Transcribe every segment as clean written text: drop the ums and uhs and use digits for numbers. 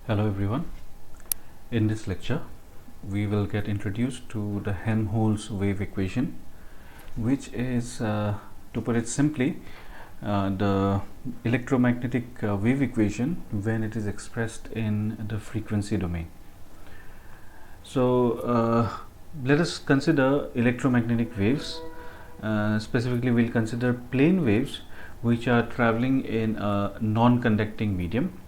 Hello everyone. In this lecture, we will get introduced to the Helmholtz wave equation, which is, to put it simply, the electromagnetic wave equation when it is expressed in the frequency domain. So, let us consider electromagnetic waves. Specifically, we'll consider plane waves which are traveling in a non-conducting medium.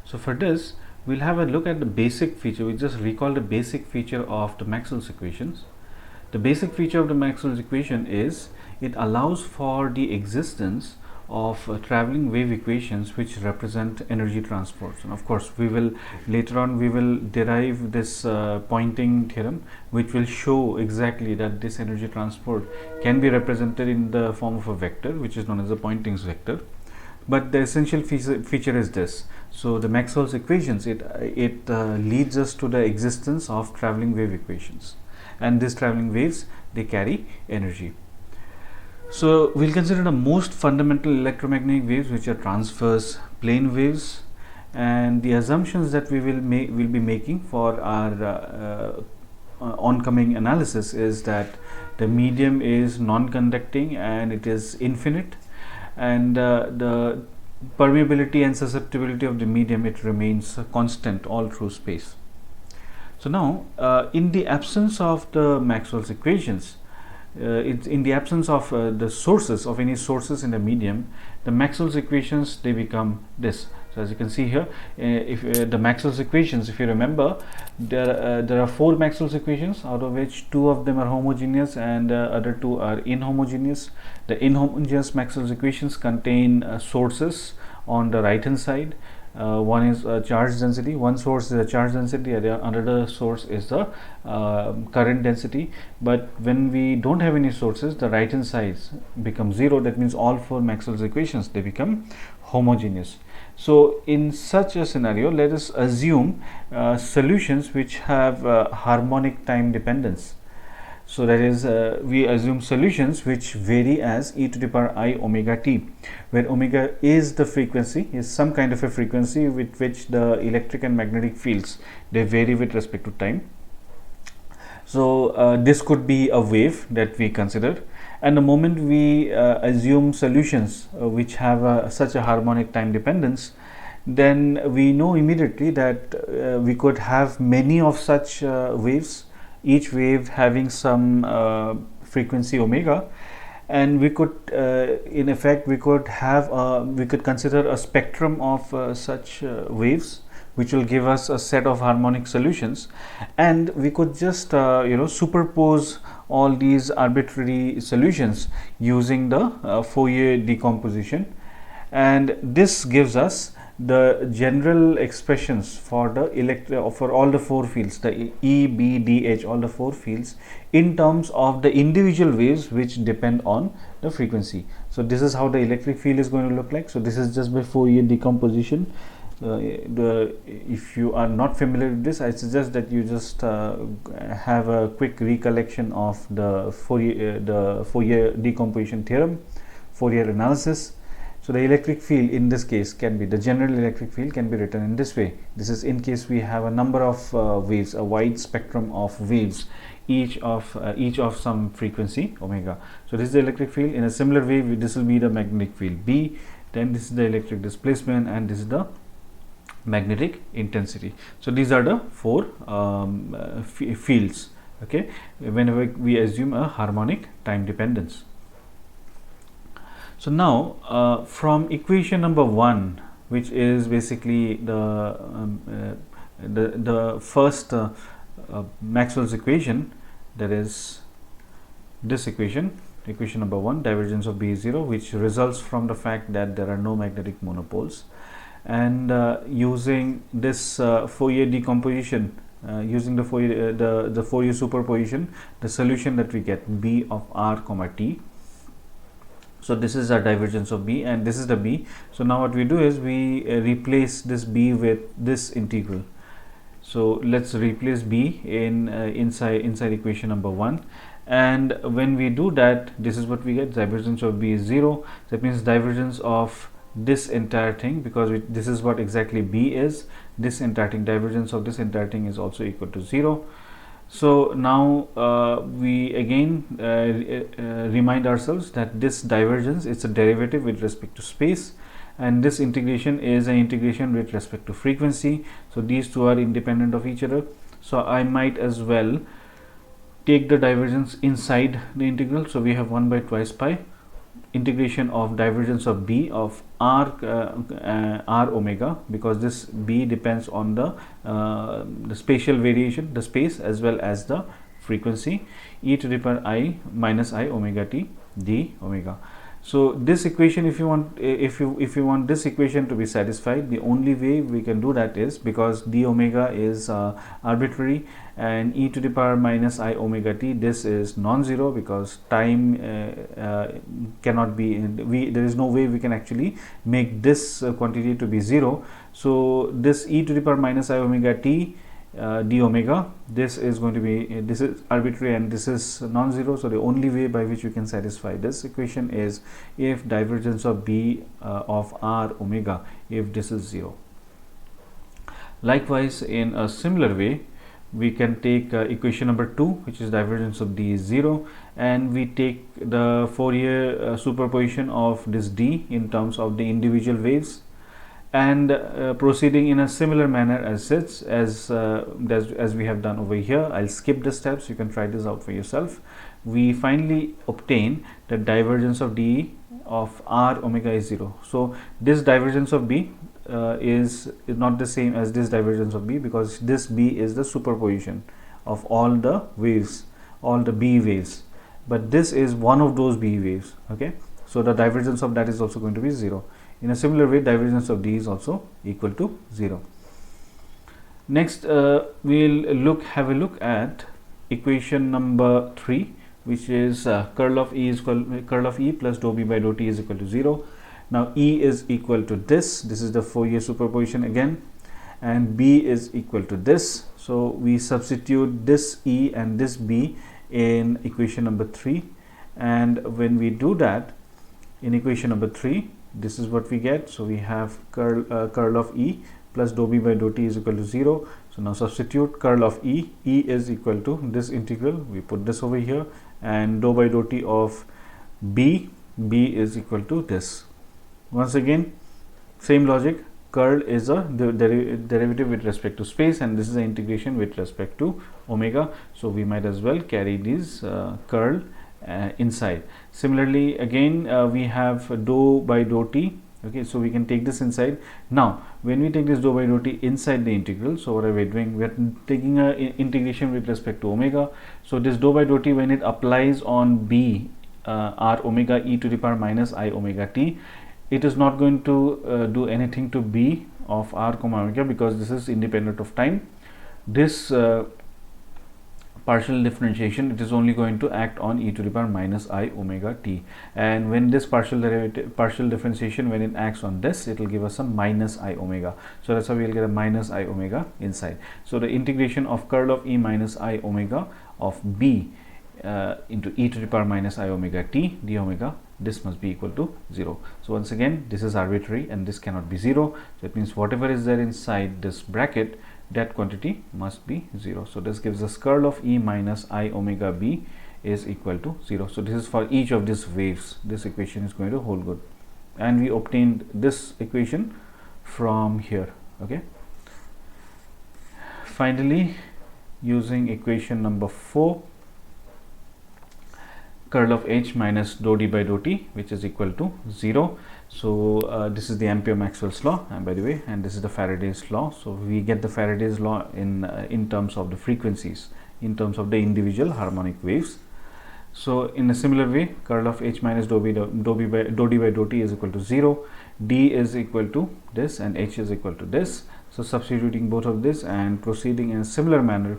So, for this, we'll have a look at the basic feature. We just recall the basic feature of the Maxwell's equations. The basic feature of the Maxwell's equation is it allows for the existence of traveling wave equations which represent energy transports. And of course, we will later on we will derive this Poynting theorem, which will show exactly that this energy transport can be represented in the form of a vector, which is known as the Poynting's vector. But the essential feature is this. So the Maxwell's equations, it leads us to the existence of traveling wave equations, and these traveling waves, they carry energy. So we'll consider the most fundamental electromagnetic waves, which are transverse plane waves, and the assumptions that we will be making for our oncoming analysis is that the medium is non-conducting and it is infinite, and the permeability and susceptibility of the medium, it remains constant all through space. So now, in the absence of the Maxwell's equations, in the absence of the sources of any sources in the medium, the Maxwell's equations, they become this. So as you can see here, if the Maxwell's equations, if you remember, there are four Maxwell's equations, out of which two of them are homogeneous and other two are inhomogeneous. The inhomogeneous Maxwell's equations contain sources on the right hand side. One is charge density, one source is a charge density, another source is the current density. But when we don't have any sources, the right hand sides become zero. That means all four Maxwell's equations, they become homogeneous. So in such a scenario, let us assume solutions which have harmonic time dependence. So that is, we assume solutions which vary as e to the power I omega t, where omega is the frequency, is some kind of a frequency with which the electric and magnetic fields, they vary with respect to time. So this could be a wave that we consider, and the moment we assume solutions which have such a harmonic time dependence, then we know immediately that we could have many of such waves, each wave having some frequency omega, and we could in effect we could consider a spectrum of such waves, which will give us a set of harmonic solutions, and we could just superpose all these arbitrary solutions using the Fourier decomposition, and this gives us the general expressions for the for all the four fields, the E, B, D, H, all the four fields, in terms of the individual waves which depend on the frequency. So this is how the electric field is going to look like. So this is just by Fourier decomposition. If you are not familiar with this, I suggest that you just have a quick recollection of the Fourier decomposition theorem, Fourier analysis. So the electric field in this case can be, the general electric field can be written in this way. This is in case we have a number of waves, a wide spectrum of waves, each of some frequency omega. So this is the electric field. In a similar way, this will be the magnetic field B, then this is the electric displacement, and this is the magnetic intensity. So these are the four fields, okay, whenever we assume a harmonic time dependence. So now from equation number 1, which is basically the first Maxwell's equation, that is this equation number 1, divergence of B is 0, which results from the fact that there are no magnetic monopoles, and using this Fourier decomposition, using the Fourier superposition, the solution that we get, B of r comma t. So this is our divergence of B, and this is the B. So now what we do is we replace this B with this integral. So let's replace B in inside equation number 1, and when we do that, this is what we get. Divergence of B is 0. That means divergence of this entire thing, because this is what exactly B is. This entire thing, divergence of this entire thing is also equal to 0. So now we again remind ourselves that this divergence is a derivative with respect to space, and this integration is an integration with respect to frequency. So these two are independent of each other. So I might as well take the divergence inside the integral. So we have 1 by twice pi integration of divergence of B of r omega, because this B depends on the spatial variation, the space, as well as the frequency, e to the power I minus I omega t d omega. So this equation, if you want this equation to be satisfied, the only way we can do that is, because d omega is arbitrary, and e to the power minus I omega t, this is non-zero, because time cannot be, there is no way we can actually make this quantity to be 0. So this e to the power minus I omega t d omega, this is going to be, this is arbitrary and this is non-zero. So the only way by which we can satisfy this equation is if divergence of B of r omega, if this is 0. Likewise, in a similar way, we can take equation number 2, which is divergence of D is 0, and we take the Fourier superposition of this D in terms of the individual waves, and proceeding in a similar manner as we have done over here. I'll skip the steps, you can try this out for yourself. We finally obtain that divergence of D of r omega is 0. So this divergence of B is not the same as this divergence of B, because this B is the superposition of all the waves, all the B waves, but this is one of those B waves. Okay, so the divergence of that is also going to be 0. In a similar way, divergence of D is also equal to 0. Next, we'll have a look at equation number 3, which is curl of E plus dou B by dou T is equal to 0. Now E is equal to this is the Fourier superposition again, and B is equal to this. So we substitute this E and this B in equation number 3, and when we do that in equation number 3, this is what we get. So we have curl of E plus dou B by dou T is equal to 0. So now substitute curl of E is equal to this integral, we put this over here, and dou by dou T of B is equal to this. Once again, same logic, curl is a derivative with respect to space, and this is an integration with respect to omega. So we might as well carry this curl inside. Similarly, again we have dou by dou T. Okay, so we can take this inside. Now when we take this dou by dou T inside the integral, so what are we doing? We are taking a integration with respect to omega. So this dou by dou T, when it applies on B r omega e to the power minus I omega t, it is not going to do anything to B of r comma omega, because this is independent of time. This partial differentiation, it is only going to act on e to the power minus I omega t, and when this partial differentiation, when it acts on this, it will give us a minus I omega. So that's how we will get a minus I omega inside. So the integration of curl of E minus I omega of B into e to the power minus I omega t d omega, this must be equal to 0. So once again, this is arbitrary and this cannot be 0. So it means whatever is there inside this bracket, that quantity must be 0. So this gives us curl of E minus I omega B is equal to 0. So this is for each of these waves. This equation is going to hold good, and we obtained this equation from here. Okay, finally, using equation number 4, curl of H minus dou D by dou T, which is equal to 0. So this is the Ampere-Maxwell's law, and by the way, and this is the Faraday's law. So we get the Faraday's law in terms of the frequencies, in terms of the individual harmonic waves. So in a similar way, curl of H minus dou D by dou T is equal to 0. D is equal to this and H is equal to this. So substituting both of this and proceeding in a similar manner,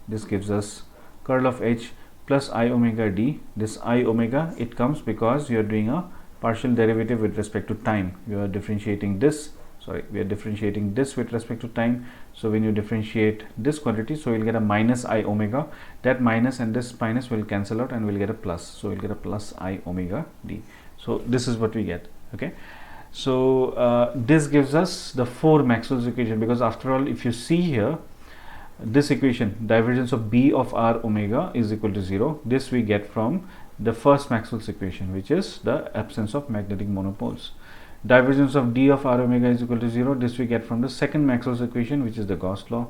this gives us curl of H plus I omega D. This I omega, it comes because you are doing a partial derivative with respect to time. You are differentiating this, we are differentiating this with respect to time. So when you differentiate this quantity, so you'll get a minus I omega. That minus and this minus will cancel out and we'll get a plus. So we'll get a plus I omega D. So this is what we get. Okay, So this gives us the 4 Maxwell's equation, because after all, if you see here, this equation, divergence of B of R omega is equal to 0. This we get from the first Maxwell's equation, which is the absence of magnetic monopoles. Divergence of D of R omega is equal to 0. This we get from the second Maxwell's equation, which is the Gauss law.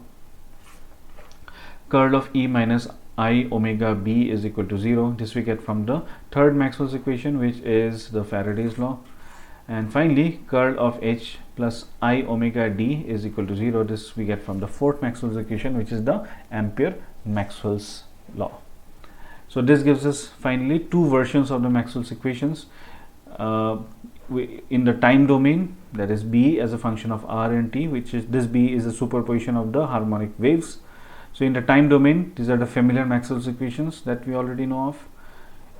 Curl of E minus I omega B is equal to 0. This we get from the third Maxwell's equation, which is the Faraday's law. And finally, curl of H plus I omega D is equal to 0. This we get from the fourth Maxwell's equation, which is the Ampere-Maxwell's law. So this gives us finally 2 versions of the Maxwell's equations. In the time domain, that is B as a function of R and T, which is this B is a superposition of the harmonic waves. So in the time domain, these are the familiar Maxwell's equations that we already know of.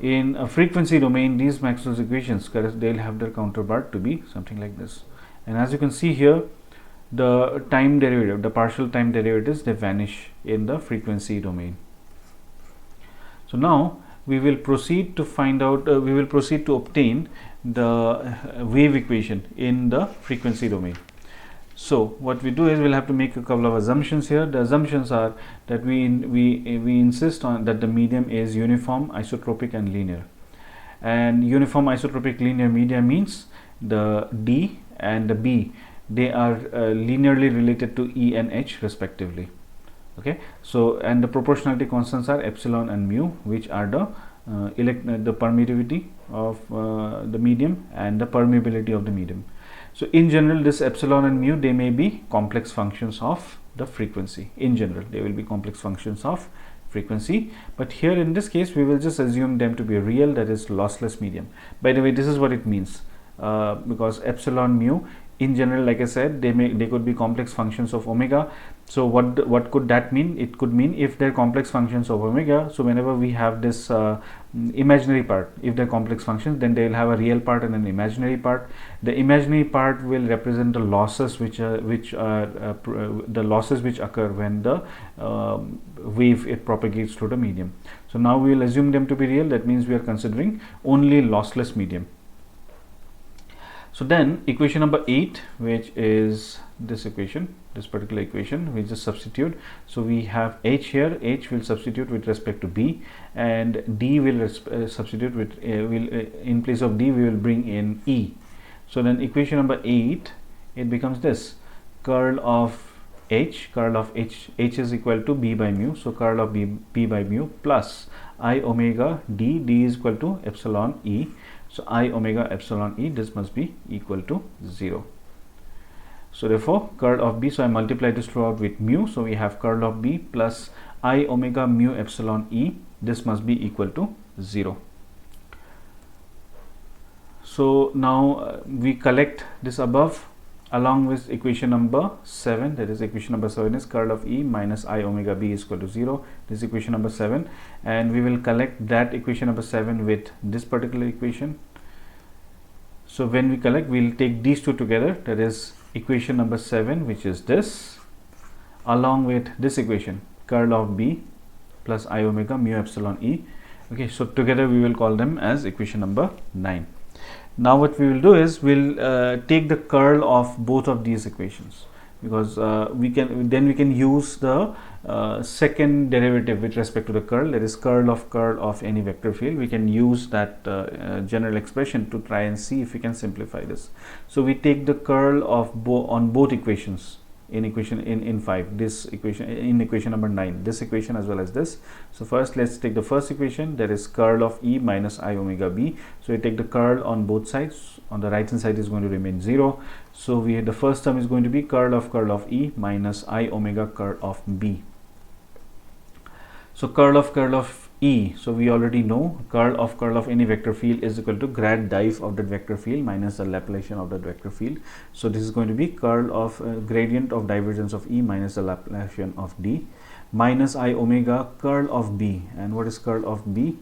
In a frequency domain, these Maxwell's equations, they'll have their counterpart to be something like this. And as you can see here, the time derivative, the partial time derivatives, they vanish in the frequency domain. So now we will proceed to find out, we will proceed to obtain the wave equation in the frequency domain. So what we do is we'll have to make a couple of assumptions here. The assumptions are that we insist on that the medium is uniform, isotropic and linear. And uniform, isotropic, linear media means the D and the B, they are linearly related to E and H respectively. Okay, so and the proportionality constants are epsilon and mu, which are the permittivity of the medium and the permeability of the medium. So in general, this epsilon and mu, they may be complex functions of the frequency. In general, they will be complex functions of frequency, but here in this case we will just assume them to be real, that is lossless medium. By the way, this is what it means, because epsilon, mu, in general, like I said, they could be complex functions of omega. So what could that mean? It could mean if they're complex functions of omega, so whenever we have this imaginary part, if they're complex functions, then they will have a real part and an imaginary part. The imaginary part will represent the losses which occur when the wave it propagates through the medium. So now we will assume them to be real. That means we are considering only lossless medium. So then equation number 8, which is this equation, this particular equation, we just substitute. So we have H here. H will substitute with respect to B, and D will substitute with in place of D we will bring in E. So then equation number 8, it becomes this: curl of H is equal to B by mu. So curl of B by mu plus I omega D, D is equal to epsilon E. So I omega epsilon E, this must be equal to 0. So therefore curl of B, so I multiply this throughout with mu. So we have curl of B plus I omega mu epsilon E, this must be equal to 0. So now we collect this above along with equation number 7, that is equation number 7 is curl of E minus I omega B is equal to 0. This is equation number 7, and we will collect that equation number 7 with this particular equation. So when we collect, we will take these two together, that is equation number 7, which is this, along with this equation, curl of B plus I omega mu epsilon E. Okay, so together we will call them as equation number 9. Now what we will do is we'll take the curl of both of these equations, because we can use the second derivative with respect to the curl, that is curl of any vector field. We can use that general expression to try and see if we can simplify this. So we take the curl of on both equations in equation in 5, this equation in equation number 9, this equation as well as this. So first let's take the first equation, that is curl of E minus I omega B. So we take the curl on both sides. On the right hand side is going to remain 0. So the first term is going to be curl of E minus I omega curl of B. So curl of E, so we already know curl of any vector field is equal to grad div of that vector field minus the Laplacian of that vector field. So this is going to be curl of gradient of divergence of E minus the Laplacian of D, minus I omega curl of B. And what is curl of B?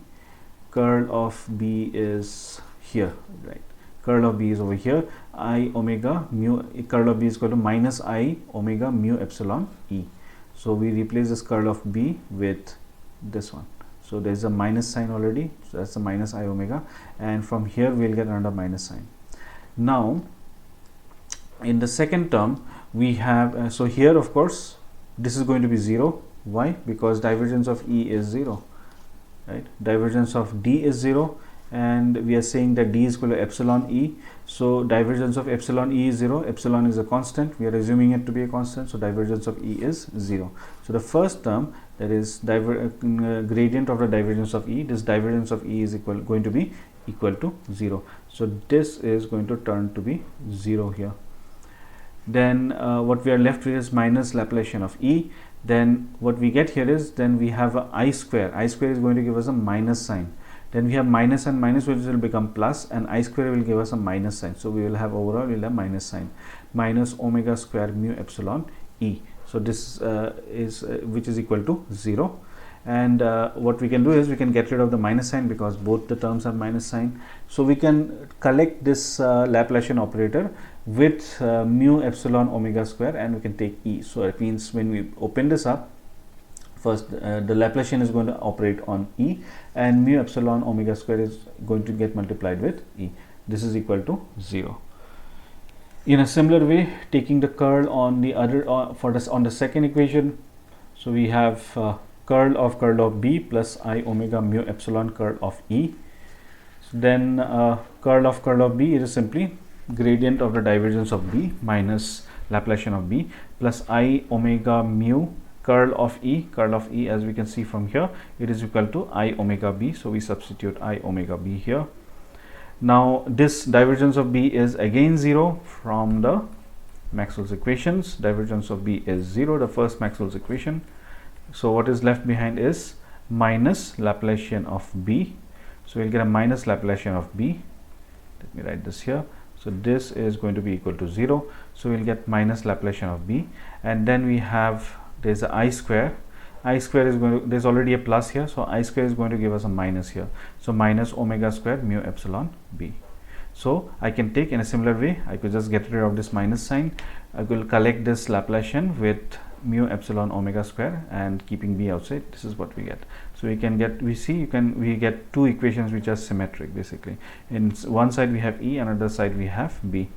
Curl of B is here, right? Curl of B is over here. I omega mu, curl of B is equal to minus I omega mu epsilon E. So we replace this curl of B with this one. So there is a minus sign already, so that's the minus I omega, and from here we will get another minus sign. Now in the second term we have so here of course this is going to be 0. Why? Because divergence of E is 0, right? Divergence of D is 0, and we are saying that D is equal to epsilon E. So divergence of epsilon E is 0. Epsilon is a constant, we are assuming it to be a constant, so divergence of E is 0. So the first term, that is gradient of the divergence of E, this divergence of E is going to be equal to 0. So this is going to turn to be 0 here. Then what we are left with is minus Laplacian of E. Then what we get here is, then we have a I square. I square is going to give us a minus sign. Then we have minus and minus, which will become plus, and I square will give us a minus sign. So we will have overall, we will have minus sign, minus omega square mu epsilon E. So this is which is equal to 0. And what we can do is we can get rid of the minus sign because both the terms are minus sign. So we can collect this Laplacian operator with mu epsilon omega square, and we can take E. So it means when we open this up, first the Laplacian is going to operate on E, and mu epsilon omega square is going to get multiplied with E. This is equal to 0. In a similar way, taking the curl on the other on the second equation, so we have curl of B plus I omega mu epsilon curl of E. So then curl of B is simply gradient of the divergence of B minus Laplacian of B plus I omega mu curl of E. Curl of E, as we can see from here, it is equal to I omega B. So we substitute I omega B here. Now this divergence of B is again 0 from the Maxwell's equations. Divergence of B is 0, the first Maxwell's equation. So what is left behind is minus Laplacian of B. So we'll get a minus Laplacian of B. Let me write this here. So this is going to be equal to 0. So we'll get minus Laplacian of B, and then we have, there's a I square. I square is going to, there's already a plus here, so I square is going to give us a minus here. So minus omega square mu epsilon B. So I can take, in a similar way, I could just get rid of this minus sign. I will collect this Laplacian with mu epsilon omega square and keeping B outside. This is what we get. So we can get, we get two equations which are symmetric basically. In one side we have E, another side we have B.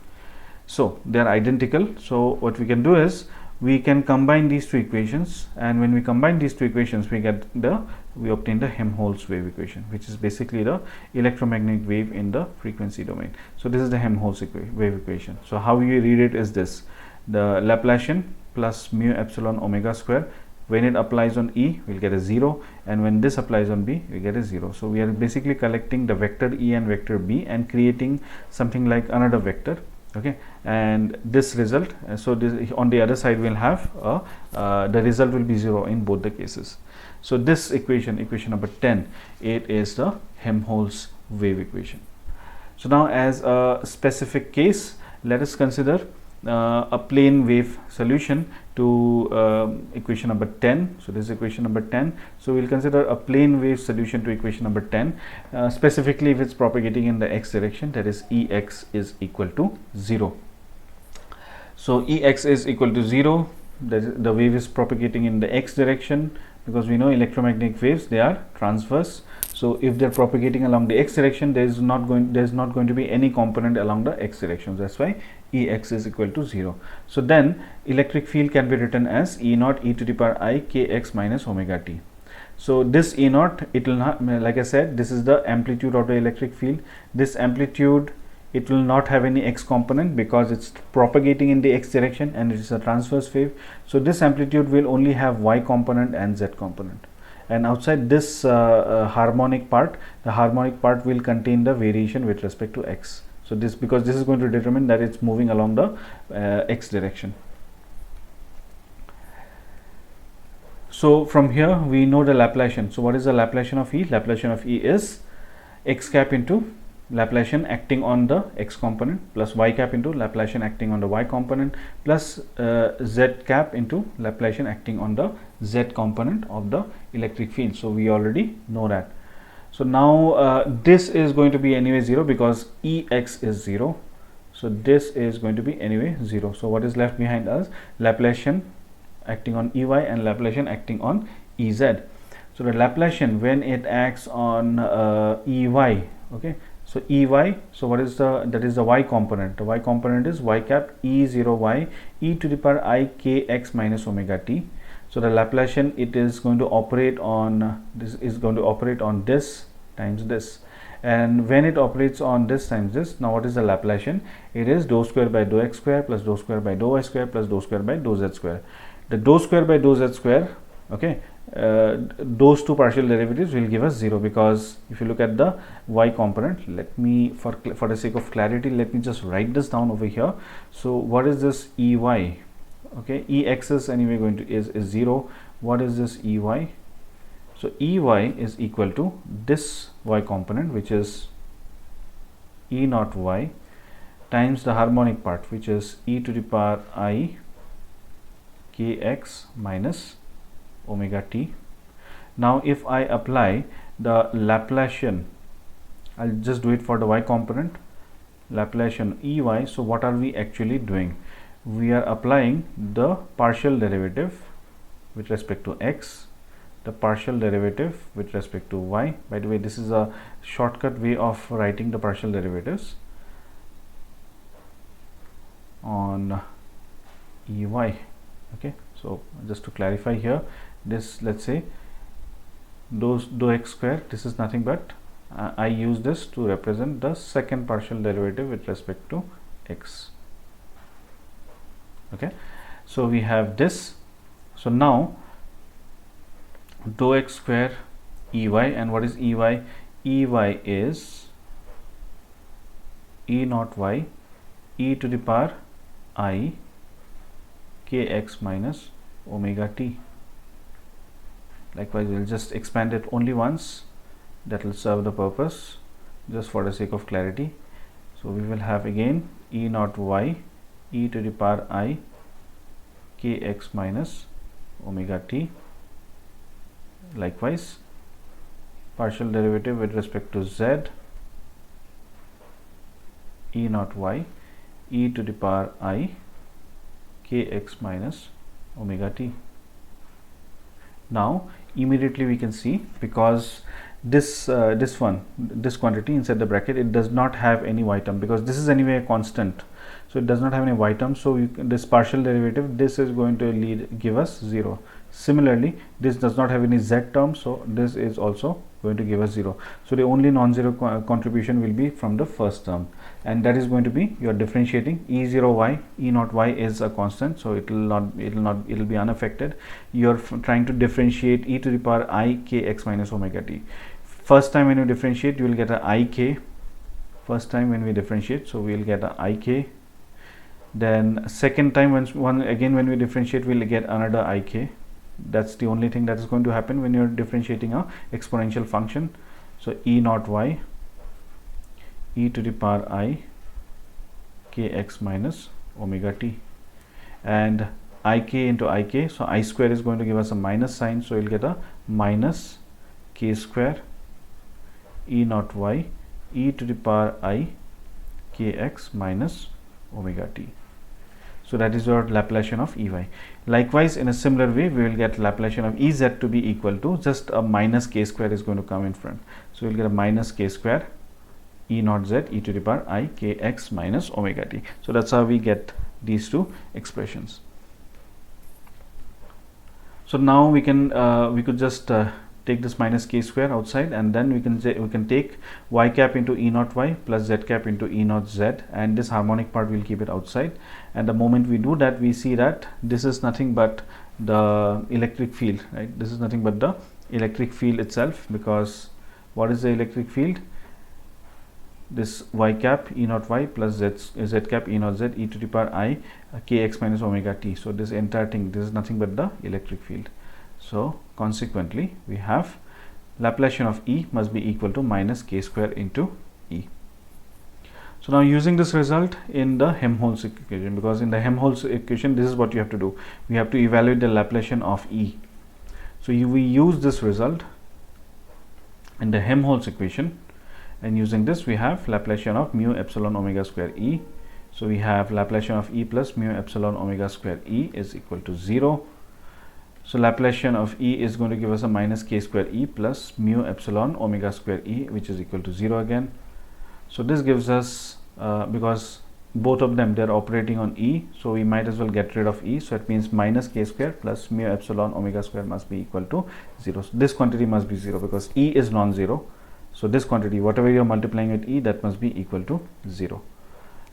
So they are identical. So what we can do is we can combine these two equations, and when we combine these two equations we obtain the Helmholtz wave equation, which is basically the electromagnetic wave in the frequency domain. So this is the Helmholtz wave equation. So how you read it is this: the Laplacian plus mu epsilon omega square, when it applies on E we'll get a 0, and when this applies on B we get a 0. So we are basically collecting the vector E and vector B and creating something like another vector. Okay, and this result, so this, on the other side we'll have the result will be 0 in both the cases. So this equation, equation number 10, it is the Helmholtz wave equation. So now, as a specific case, let us consider a plane wave solution to equation number 10. So this is equation number 10. So we'll consider a plane wave solution to equation number 10, specifically if it's propagating in the x direction, that is Ex is equal to 0. So Ex is equal to 0, the wave is propagating in the x direction, because we know electromagnetic waves, they are transverse. So if they're propagating along the x direction, there's not going to be any component along the x direction. That's why Ex is equal to 0. So then electric field can be written as E naught e to the power I kx minus omega t. So this E naught, it will not, like I said, this is the amplitude of the electric field. This amplitude, it will not have any x component because it's propagating in the x direction and it is a transverse wave. So this amplitude will only have y component and z component. And outside this harmonic part, the harmonic part will contain the variation with respect to x. So this, because this is going to determine that it's moving along the x direction. So from here we know the Laplacian. So what is the Laplacian of E? Laplacian of E is x cap into Laplacian acting on the x component plus y cap into Laplacian acting on the y component plus z cap into Laplacian acting on the z component of the electric field. So we already know that. So now this is going to be anyway 0 because Ex is 0. So this is going to be anyway 0. So what is left behind us? Laplacian acting on Ey and Laplacian acting on Ez. So the Laplacian, when it acts on Ey, okay, So Ey, so what is that is the y component. The y component is y cap E0y e to the power I kx minus omega t. So the Laplacian, it is going to operate on this times this, and when it operates on this times this, now what is the Laplacian? It is dou square by dou x square plus dou square by dou y square plus dou square by dou z square. The dou square by dou z square, okay, those two partial derivatives will give us 0, because if you look at the y component, let me for the sake of clarity, let me just write this down over here. So what is this Ey? Okay, Ex is anyway going to is 0. What is this Ey? So Ey is equal to this y component, which is E naught y, times the harmonic part, which is e to the power I kx minus omega t. Now if I apply the Laplacian, I'll just do it for the y component, Laplacian Ey. So what are we actually doing? We are applying the partial derivative with respect to x, the partial derivative with respect to y. By the way, this is a shortcut way of writing the partial derivatives on Ey. Okay, so just to clarify here, this, let's say dou x square, this is nothing but I use this to represent the second partial derivative with respect to x. Okay, so we have this. So now dou x square Ey, and what is Ey? Ey is E naught y e to the power I kx minus omega t. Likewise, we will just expand it only once, that will serve the purpose, just for the sake of clarity. So we will have again E naught y e to the power I kx minus omega t. Likewise, partial derivative with respect to z, E naught y e to the power I kx minus omega t. Now immediately we can see, because this quantity inside the bracket, it does not have any y term, because this is anyway a constant, so it does not have any y term. So this partial derivative, this is going to give us 0. Similarly, this does not have any z term, so this is also going to give us 0. So the only non-zero contribution will be from the first term, and that is going to be your differentiating E0y. E naught y is a constant, so it will be unaffected. You are trying to differentiate e to the power I kx minus omega t. First time when you differentiate, you will get a ik. First time when we differentiate, so we will get a ik. Then second time when we differentiate, we will get another ik. That's the only thing that is going to happen when you're differentiating a exponential function. So E naught y e to the power I kx minus omega t, and ik into ik, so I square is going to give us a minus sign, so you'll get a minus k square E naught y e to the power I kx minus omega t. So that is your Laplacian of Ey. Likewise, in a similar way, we will get Laplacian of Ez to be equal to just a minus k square is going to come in front. So we will get a minus k square E naught z e to the power I kx minus omega t. So that's how we get these two expressions. So now we could just take this minus k square outside, and then we can take y cap into E naught y plus z cap into E naught z, and this harmonic part we'll keep it outside. And the moment we do that, we see that this is nothing but the electric field, right? This is nothing but the electric field itself, because what is the electric field? This y cap E naught y plus z cap E naught z e to the power I kx minus omega t. So this entire thing, this is nothing but the electric field. So consequently, we have Laplacian of E must be equal to minus k square into E. So now using this result in the Helmholtz equation, because in the Helmholtz equation, this is what you have to do. We have to evaluate the Laplacian of E. So we use this result in the Helmholtz equation, and using this we have Laplacian of mu epsilon omega square E. So we have Laplacian of E plus mu epsilon omega square E is equal to 0. So Laplacian of E is going to give us a minus k square E plus mu epsilon omega square E, which is equal to 0 again. So this gives us, because both of them, they are operating on E, so we might as well get rid of E. So it means minus k square plus mu epsilon omega square must be equal to 0. So this quantity must be 0 because E is non-zero. So this quantity, whatever you are multiplying with E, that must be equal to 0.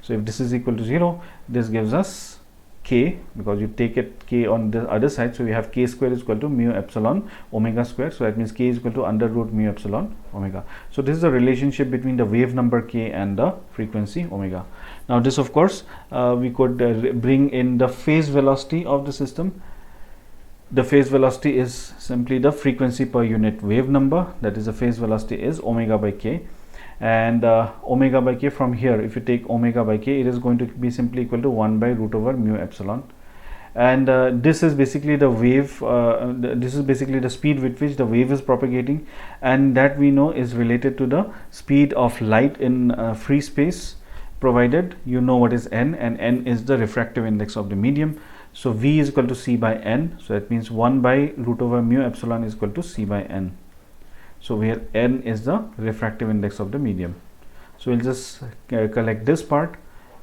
So if this is equal to 0, this gives us k, because you take it k on the other side. So we have k square is equal to mu epsilon omega square. So that means k is equal to under root mu epsilon omega. So this is the relationship between the wave number k and the frequency omega. Now this, of course, we could bring in the phase velocity of the system. The phase velocity is simply the frequency per unit wave number, that is the phase velocity is omega by k. And omega by k, from here, if you take omega by k, it is going to be simply equal to 1 by root over mu epsilon. And this is basically the wave, this is basically the speed with which the wave is propagating, and that we know is related to the speed of light in free space, provided you know what is n, and n is the refractive index of the medium. So v is equal to c by n, so that means 1 by root over mu epsilon is equal to c by n. So where n is the refractive index of the medium. So we'll just collect this part,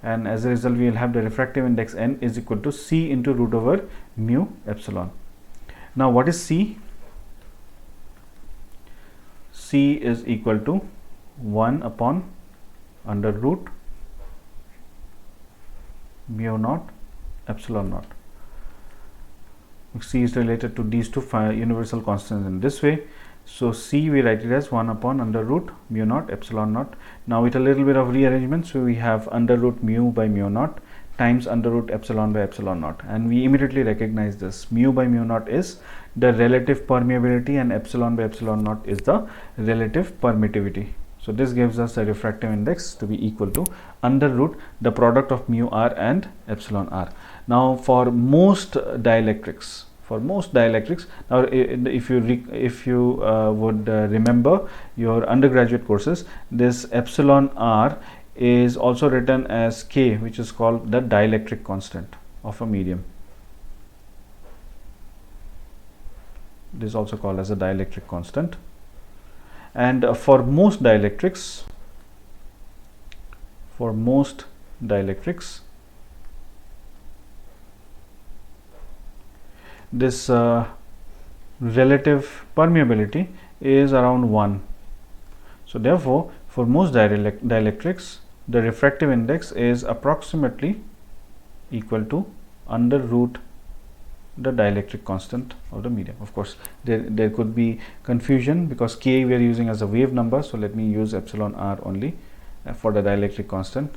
and as a result we will have the refractive index n is equal to c into root over mu epsilon. Now what is c? C is equal to 1 upon under root mu naught epsilon naught. C is related to these two universal constants in this way. So c, we write it as 1 upon under root mu naught epsilon naught. Now with a little bit of rearrangement, so we have under root mu by mu naught times under root epsilon by epsilon naught, and we immediately recognize this. Mu by mu naught is the relative permeability and epsilon by epsilon naught is the relative permittivity. So this gives us a refractive index to be equal to under root the product of mu r and epsilon r. Now for most dielectrics, now if you would remember your undergraduate courses, this epsilon r is also written as k, which is called the dielectric constant of a medium. This is also called as a dielectric constant. And for most dielectrics, this relative permeability is around 1. So therefore for most dielectrics, the refractive index is approximately equal to under root the dielectric constant of the medium. Of course there could be confusion because k we are using as a wave number, so let me use epsilon r only for the dielectric constant.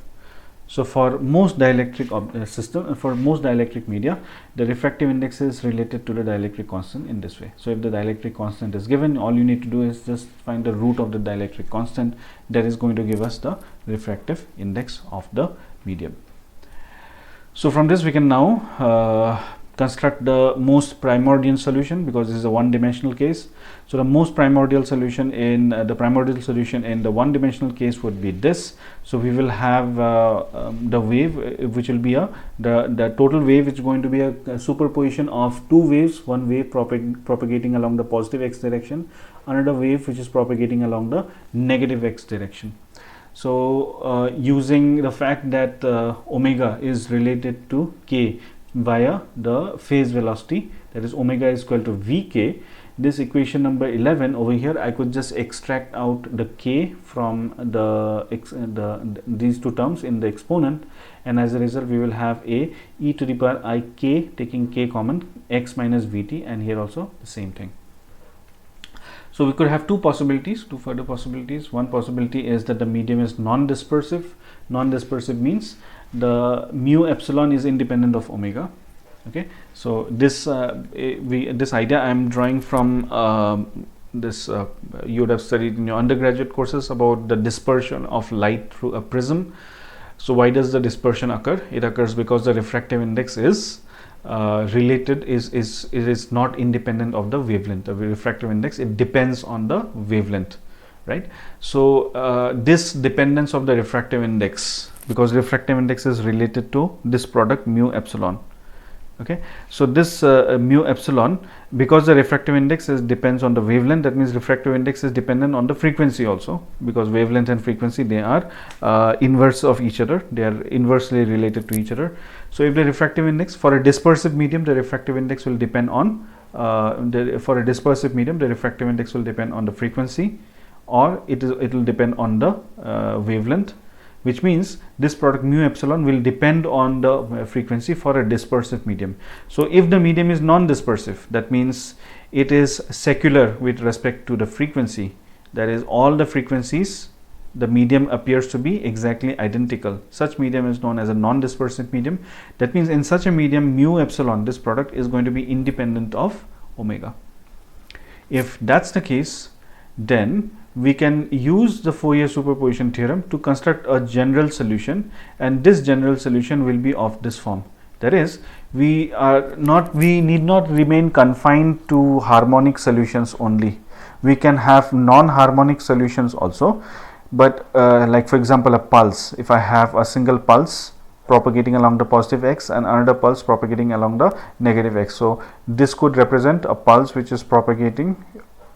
So for most dielectric for most dielectric media, the refractive index is related to the dielectric constant in this way. So if the dielectric constant is given, all you need to do is just find the root of the dielectric constant. That is going to give us the refractive index of the medium. So from this we can now construct the most primordial solution, because this is a one-dimensional case. So the most primordial solution in the one-dimensional case would be this. So we will have the wave, which will be the total wave, which is going to be a superposition of two waves, one wave propagating along the positive x direction, another wave which is propagating along the negative x direction. So using the fact that omega is related to k via the phase velocity, that is omega is equal to vk, this equation number 11 over here, I could just extract out the k from these two terms in the exponent, and as a result we will have a e to the power I k, taking k common, x minus vt, and here also the same thing. So we could have two further possibilities. One possibility is that the medium is non-dispersive. Non-dispersive means the mu epsilon is independent of omega. Okay, so this idea I am drawing from you would have studied in your undergraduate courses about the dispersion of light through a prism. So why does the dispersion occur? It occurs because the refractive index is related, it is not independent of the wavelength. The refractive index, it depends on the wavelength, right? So this dependence of the refractive index, because refractive index is related to this product mu epsilon, Okay, so this mu epsilon, because the refractive index depends on the wavelength, that means refractive index is dependent on the frequency also, because wavelength and frequency, they are inverse of each other, they are inversely related to each other. So if the refractive index for a dispersive medium, the refractive index will depend on for a dispersive medium, the refractive index will depend on the frequency, or it will depend on the wavelength, which means this product mu epsilon will depend on the frequency for a dispersive medium. So if the medium is non-dispersive, that means it is secular with respect to the frequency, that is, all the frequencies, the medium appears to be exactly identical. Such medium is known as a non-dispersive medium. That means in such a medium, mu epsilon, this product is going to be independent of omega. If that's the case, then we can use the Fourier superposition theorem to construct a general solution, and this general solution will be of this form. That is, we need not remain confined to harmonic solutions only. We can have non-harmonic solutions also, but like for example a pulse. If I have a single pulse propagating along the positive x and another pulse propagating along the negative x, so this could represent a pulse which is propagating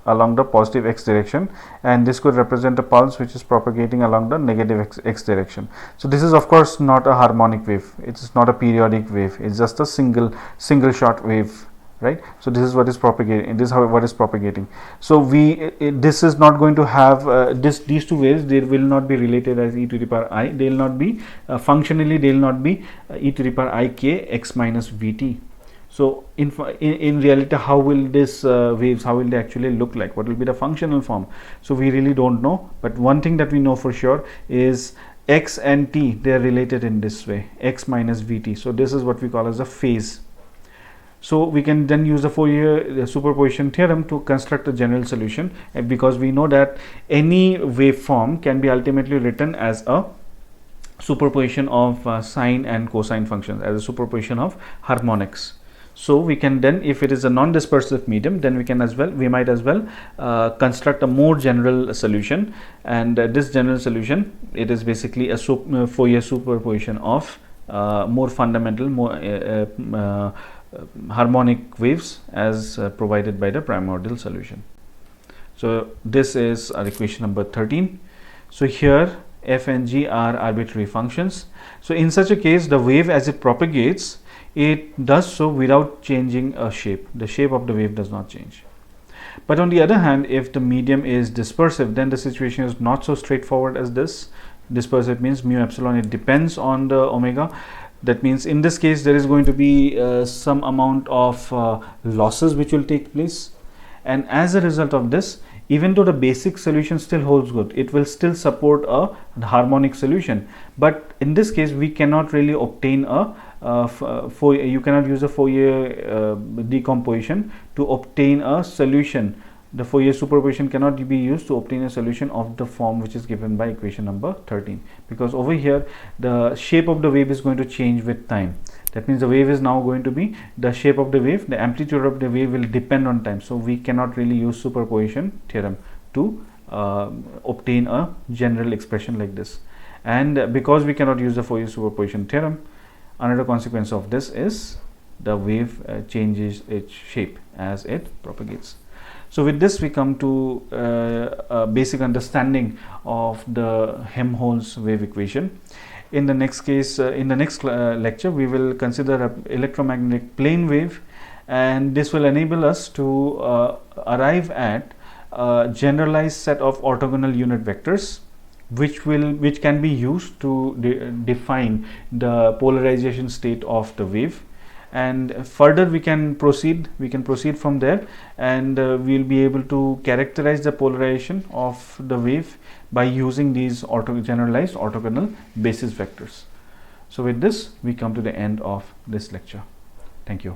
along the positive x direction, and this could represent a pulse which is propagating along the negative x direction. So this is of course not a harmonic wave, it is not a periodic wave, it's just a single short wave, right? So this is what is propagating, this is what is propagating. So this is not going to have these two waves, they will not be related as e to the power I, they will not be functionally, they will not be e to the power I k x minus vt. So in reality, how will this waves, how will they actually look like, what will be the functional form? So we really don't know, but one thing that we know for sure is x and t, they are related in this way, x minus vt. So this is what we call as a phase. So we can then use the Fourier superposition theorem to construct a general solution, because we know that any waveform can be ultimately written as a superposition of sine and cosine functions, as a superposition of harmonics. So we can then, if it is a non-dispersive medium, then we might as well construct a more general solution, and this general solution, it is basically a Fourier superposition of more fundamental, more harmonic waves as provided by the primordial solution. So this is our equation number 13. So here f and g are arbitrary functions. So in such a case, the wave as it propagates, it does so without changing a shape. The shape of the wave does not change. But on the other hand, if the medium is dispersive, then the situation is not so straightforward as this. Dispersive means mu epsilon, it depends on the omega. That means in this case, there is going to be some amount of losses which will take place, and as a result of this, even though the basic solution still holds good, it will still support a harmonic solution. But in this case, we cannot really obtain a you cannot use a Fourier decomposition to obtain a solution. The Fourier superposition cannot be used to obtain a solution of the form which is given by equation number 13, because over here the shape of the wave is going to change with time. That means the wave is now going to be, the shape of the wave, the amplitude of the wave will depend on time. So we cannot really use superposition theorem to obtain a general expression like this. And because we cannot use the Fourier superposition theorem, another consequence of this is the wave changes its shape as it propagates. So with this, we come to a basic understanding of the Helmholtz wave equation. In the next case, in the next lecture, we will consider an electromagnetic plane wave, and this will enable us to arrive at a generalized set of orthogonal unit vectors, which can be used to define the polarization state of the wave. And further we can proceed from there, and we will be able to characterize the polarization of the wave by using these generalized orthogonal basis vectors. So with this, we come to the end of this lecture. Thank you.